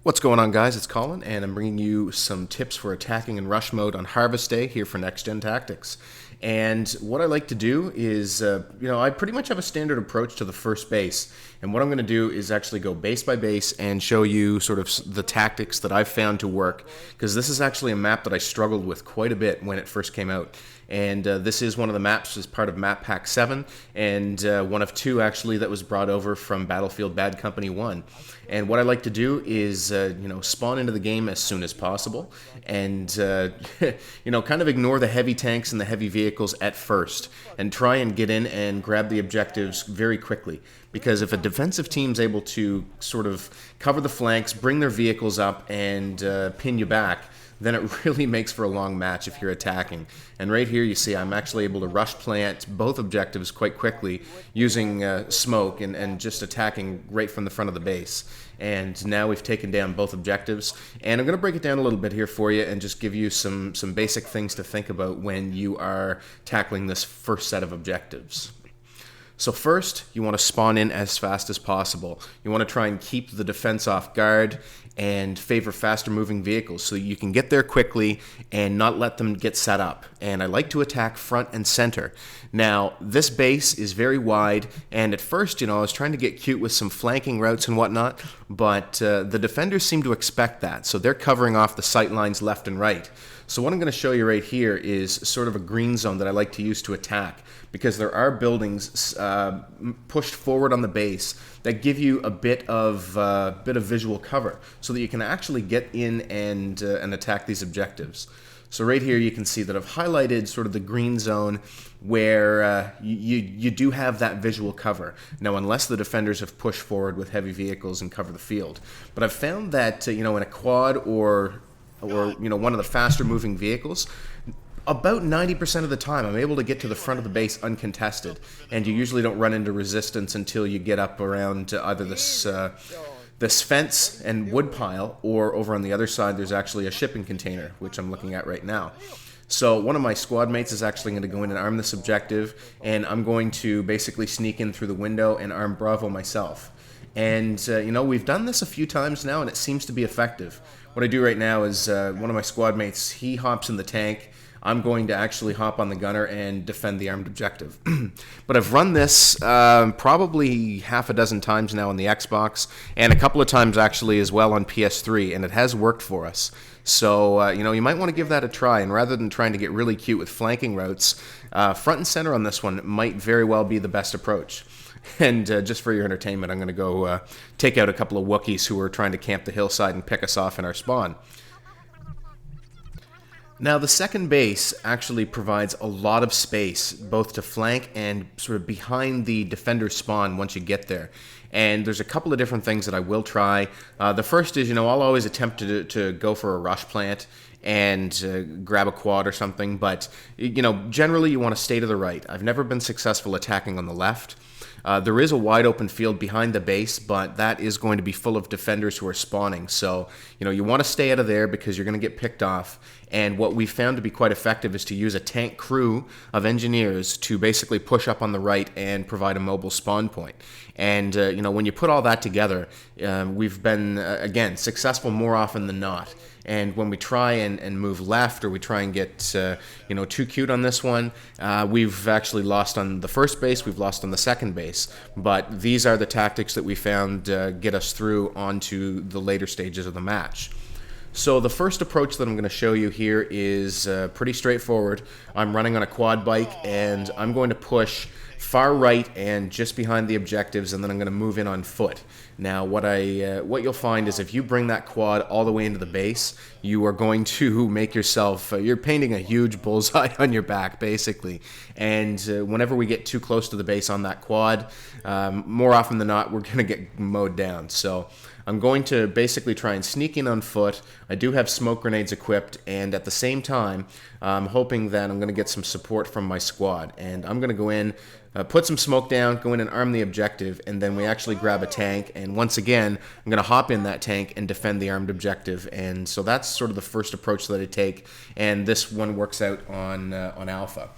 What's going on, guys? It's Colin, and I'm bringing you some tips for attacking in rush mode on Harvest Day here for Next Gen Tactics. And what I like to do is, I pretty much have a standard approach to the first base. And what I'm going to do is actually go base by base and show you sort of the tactics that I've found to work. Because this is actually a map that I struggled with quite a bit when it first came out. And this is one of the maps as part of Map Pack 7, and one of two actually that was brought over from Battlefield Bad Company 1. And what I like to do is, spawn into the game as soon as possible, and kind of ignore the heavy tanks and the heavy vehicles at first, and try and get in and grab the objectives very quickly. Because if a defensive team's able to sort of cover the flanks, bring their vehicles up, and pin you back, then it really makes for a long match if you're attacking. And right here you see I'm actually able to rush plant both objectives quite quickly using smoke and just attacking right from the front of the base. And now we've taken down both objectives. And I'm going to break it down a little bit here for you and just give you some basic things to think about when you are tackling this first set of objectives. So first, you want to spawn in as fast as possible. You want to try and keep the defense off guard and favor faster moving vehicles so you can get there quickly and not let them get set up. And I like to attack front and center. Now, this base is very wide, and at first, I was trying to get cute with some flanking routes and whatnot, but the defenders seem to expect that, so they're covering off the sight lines left and right. So what I'm going to show you right here is sort of a green zone that I like to use to attack, because there are buildings pushed forward on the base that give you a bit of visual cover, so that you can actually get in and attack these objectives. So right here you can see that I've highlighted sort of the green zone where you do have that visual cover. Now, unless the defenders have pushed forward with heavy vehicles and cover the field. But I've found that in a quad or one of the faster moving vehicles, about 90% of the time I'm able to get to the front of the base uncontested, and you usually don't run into resistance until you get up around either this fence and wood pile, or over on the other side there's actually a shipping container, which I'm looking at right now. So one of my squad mates is actually going to go in and arm this objective, and I'm going to basically sneak in through the window and arm Bravo myself. And, we've done this a few times now, and it seems to be effective. What I do right now is one of my squad mates, he hops in the tank. I'm going to actually hop on the gunner and defend the armed objective. But I've run this probably half a dozen times now on the Xbox, and a couple of times actually as well on PS3, and it has worked for us. So, you might want to give that a try, and rather than trying to get really cute with flanking routes, front and center on this one might very well be the best approach. And just for your entertainment, I'm going to go take out a couple of Wookiees who are trying to camp the hillside and pick us off in our spawn. Now, the second base actually provides a lot of space, both to flank and sort of behind the defender's spawn once you get there. And there's a couple of different things that I will try. The first is, I'll always attempt to go for a rush plant and grab a quad or something, but, generally you want to stay to the right. I've never been successful attacking on the left. There is a wide open field behind the base, but that is going to be full of defenders who are spawning. So, you want to stay out of there because you're going to get picked off. And what we found to be quite effective is to use a tank crew of engineers to basically push up on the right and provide a mobile spawn point. And, when you put all that together, we've been, again, successful more often than not. And when we try and move left, or we try and get, too cute on this one, we've actually lost on the first base, we've lost on the second base. But these are the tactics that we found get us through onto the later stages of the match. So the first approach that I'm going to show you here is pretty straightforward. I'm running on a quad bike, and I'm going to push far right and just behind the objectives, and then I'm going to move in on foot. Now, what you'll find is if you bring that quad all the way into the base, you are going to make yourself, you're painting a huge bullseye on your back, basically. And whenever we get too close to the base on that quad, more often than not, we're going to get mowed down. So I'm going to basically try and sneak in on foot. I do have smoke grenades equipped, and at the same time, I'm hoping that I'm going to get some support from my squad. And I'm going to go in, put some smoke down, go in and arm the objective, and then we actually grab a tank. And once again, I'm going to hop in that tank and defend the armed objective. And so that's sort of the first approach that I take, and this one works out on Alpha.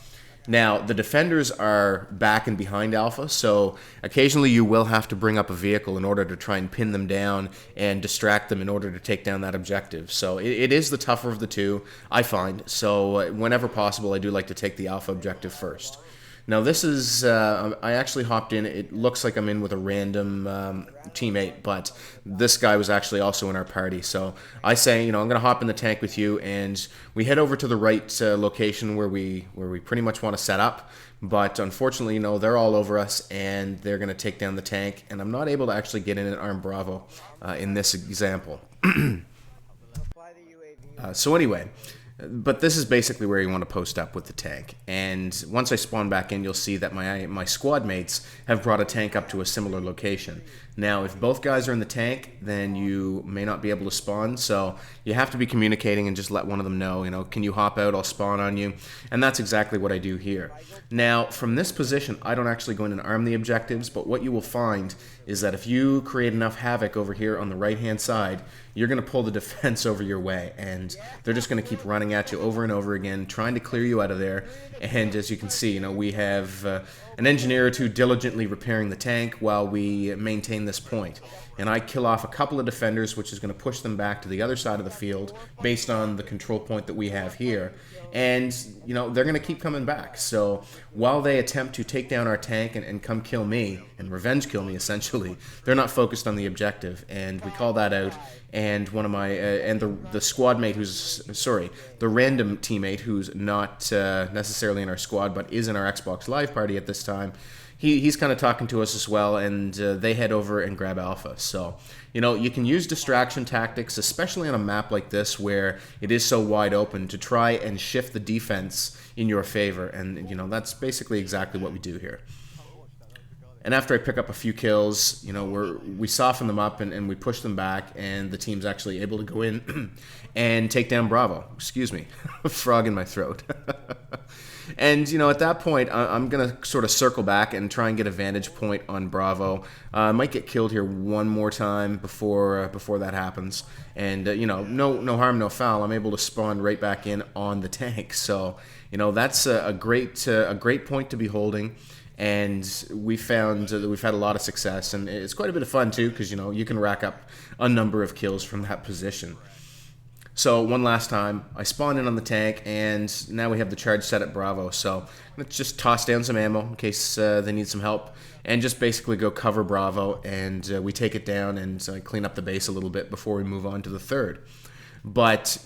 Now, the defenders are back and behind Alpha, so occasionally you will have to bring up a vehicle in order to try and pin them down and distract them in order to take down that objective. So it is the tougher of the two, I find. So whenever possible, I do like to take the Alpha objective first. Now this is, I actually hopped in, it looks like I'm in with a random teammate, but this guy was actually also in our party. So I say, I'm going to hop in the tank with you, and we head over to the right location where we pretty much want to set up. But unfortunately, they're all over us, and they're going to take down the tank, and I'm not able to actually get in and arm Bravo in this example. So anyway, but this is basically where you want to post up with the tank. And once I spawn back in, you'll see that my squad mates have brought a tank up to a similar location. Now, if both guys are in the tank, then you may not be able to spawn, so you have to be communicating and just let one of them know, can you hop out, I'll spawn on you. And that's exactly what I do here. Now, from this position, I don't actually go in and arm the objectives, but what you will find is that if you create enough havoc over here on the right-hand side, you're going to pull the defense over your way, and they're just going to keep running at you over and over again, trying to clear you out of there. And as you can see, we have an engineer or two diligently repairing the tank while we maintain this point. And I kill off a couple of defenders, which is going to push them back to the other side of the field based on the control point that we have here. And, they're going to keep coming back. So while they attempt to take down our tank and come kill me, and revenge kill me essentially, they're not focused on the objective. And we call that out. And one of my, and the squad mate the random teammate who's not necessarily in our squad, but is in our Xbox Live party at this time, he's kind of talking to us as well, and they head over and grab Alpha. So, you can use distraction tactics, especially on a map like this where it is so wide open, to try and shift the defense in your favor. And, that's basically exactly what we do here. And after I pick up a few kills, we soften them up and we push them back, and the team's actually able to go in and take down Bravo. Excuse me, frog in my throat. And, at that point, I'm going to sort of circle back and try and get a vantage point on Bravo. I might get killed here one more time before that happens. And, no harm, no foul. I'm able to spawn right back in on the tank. So, that's a great point to be holding. And we found that we've had a lot of success. And it's quite a bit of fun, too, because, you can rack up a number of kills from that position. So one last time, I spawn in on the tank, and now we have the charge set at Bravo. So let's just toss down some ammo in case they need some help, and just basically go cover Bravo, and we take it down and clean up the base a little bit before we move on to the third. But,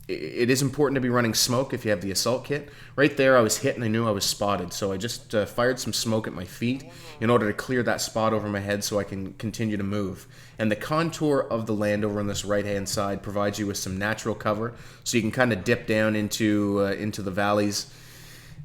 it is important to be running smoke if you have the assault kit. Right there, I was hit and I knew I was spotted, so I just fired some smoke at my feet in order to clear that spot over my head so I can continue to move. And the contour of the land over on this right-hand side provides you with some natural cover, so you can kind of dip down into the valleys,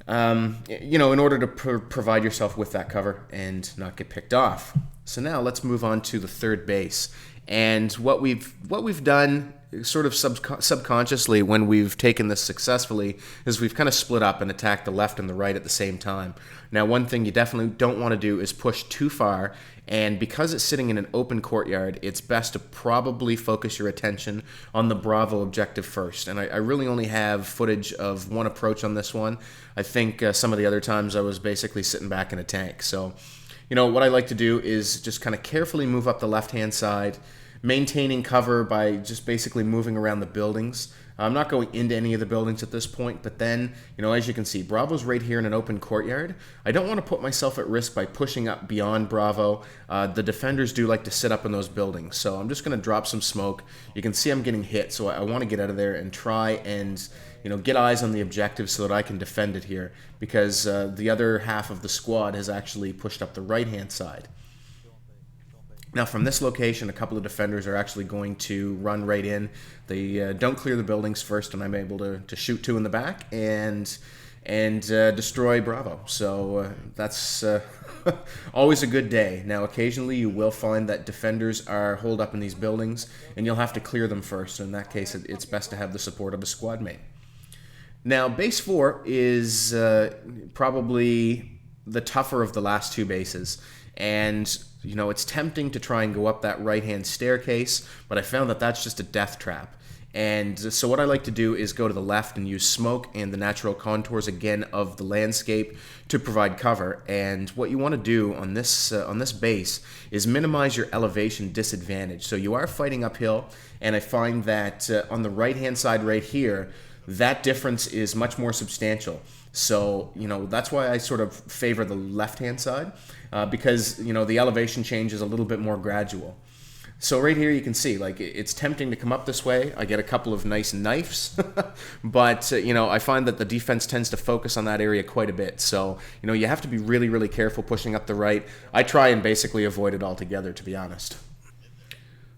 in order to provide yourself with that cover and not get picked off. So now let's move on to the third base. And what we've done sort of subconsciously when we've taken this successfully is we've kind of split up and attacked the left and the right at the same time. Now, one thing you definitely don't want to do is push too far, and because it's sitting in an open courtyard, it's best to probably focus your attention on the Bravo objective first. And I really only have footage of one approach on this one. I think some of the other times I was basically sitting back in a tank. So, what I like to do is just kind of carefully move up the left-hand side, maintaining cover by just basically moving around the buildings. I'm not going into any of the buildings at this point, but then, as you can see, Bravo's right here in an open courtyard. I don't want to put myself at risk by pushing up beyond Bravo. The defenders do like to sit up in those buildings, so I'm just going to drop some smoke. You can see I'm getting hit, so I want to get out of there and try and get eyes on the objective so that I can defend it here, because the other half of the squad has actually pushed up the right-hand side. Now, from this location, a couple of defenders are actually going to run right in. They don't clear the buildings first, and I'm able to shoot two in the back and destroy Bravo. So that's always a good day. Now, occasionally you will find that defenders are holed up in these buildings, and you'll have to clear them first. So in that case, it's best to have the support of a squad mate. Now, base 4 is probably the tougher of the last two bases. And, it's tempting to try and go up that right-hand staircase, but I found that that's just a death trap. And so what I like to do is go to the left and use smoke and the natural contours again of the landscape to provide cover. And what you want to do on this base is minimize your elevation disadvantage. So you are fighting uphill, and I find that on the right-hand side right here, that difference is much more substantial. So, that's why I sort of favor the left-hand side, because, the elevation change is a little bit more gradual. So right here you can see, like, it's tempting to come up this way. I get a couple of nice knifes, but, I find that the defense tends to focus on that area quite a bit. So, you have to be really, really careful pushing up the right. I try and basically avoid it altogether, to be honest.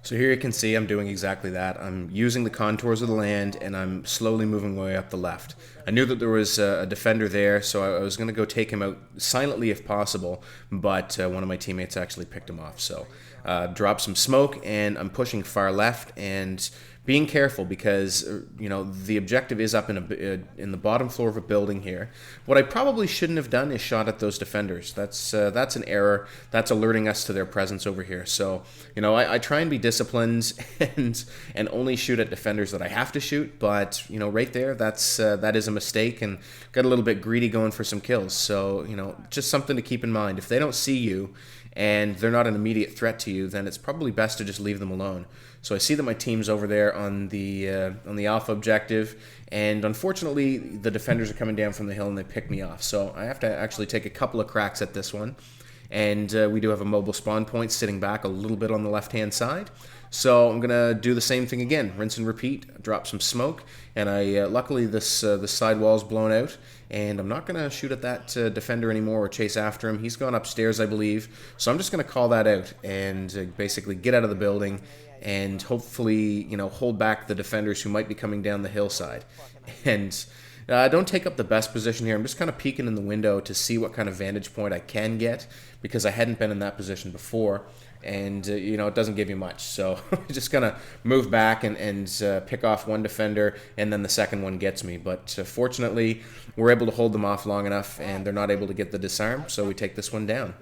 So here you can see I'm doing exactly that. I'm using the contours of the land, and I'm slowly moving my way up the left. I knew that there was a defender there, so I was going to go take him out silently if possible, but one of my teammates actually picked him off. So drop some smoke, and I'm pushing far left and being careful because the objective is up in the bottom floor of a building here. What I probably shouldn't have done is shot at those defenders. That's an error. That's alerting us to their presence over here. So I try and be disciplined and only shoot at defenders that I have to shoot. But right there, that is a mistake, and got a little bit greedy going for some kills. So just something to keep in mind. If they don't see you and they're not an immediate threat to you, then it's probably best to just leave them alone. So I see that my team's over there on the alpha objective, and unfortunately the defenders are coming down from the hill and they pick me off. So I have to actually take a couple of cracks at this one, and we do have a mobile spawn point sitting back a little bit on the left-hand side. So I'm gonna do the same thing again, rinse and repeat, drop some smoke, and luckily the side wall's blown out, and I'm not gonna shoot at that defender anymore or chase after him. He's gone upstairs, I believe. So I'm just gonna call that out and basically get out of the building and hopefully hold back the defenders who might be coming down the hillside. And don't take up the best position here. I'm just kind of peeking in the window to see what kind of vantage point I can get, because I hadn't been in that position before, and it doesn't give you much. So just gonna move back and pick off one defender, and then the second one gets me. But fortunately, we're able to hold them off long enough, and they're not able to get the disarm, so we take this one down.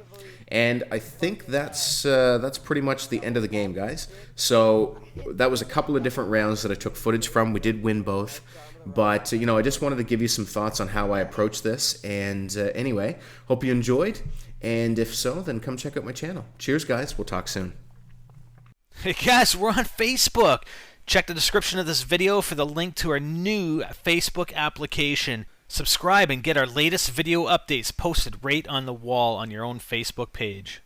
And I think that's pretty much the end of the game, guys. So that was a couple of different rounds that I took footage from. We did win both. But, I just wanted to give you some thoughts on how I approach this. And anyway, hope you enjoyed. And if so, then come check out my channel. Cheers, guys. We'll talk soon. Hey, guys, we're on Facebook. Check the description of this video for the link to our new Facebook application. Subscribe and get our latest video updates posted right on the wall on your own Facebook page.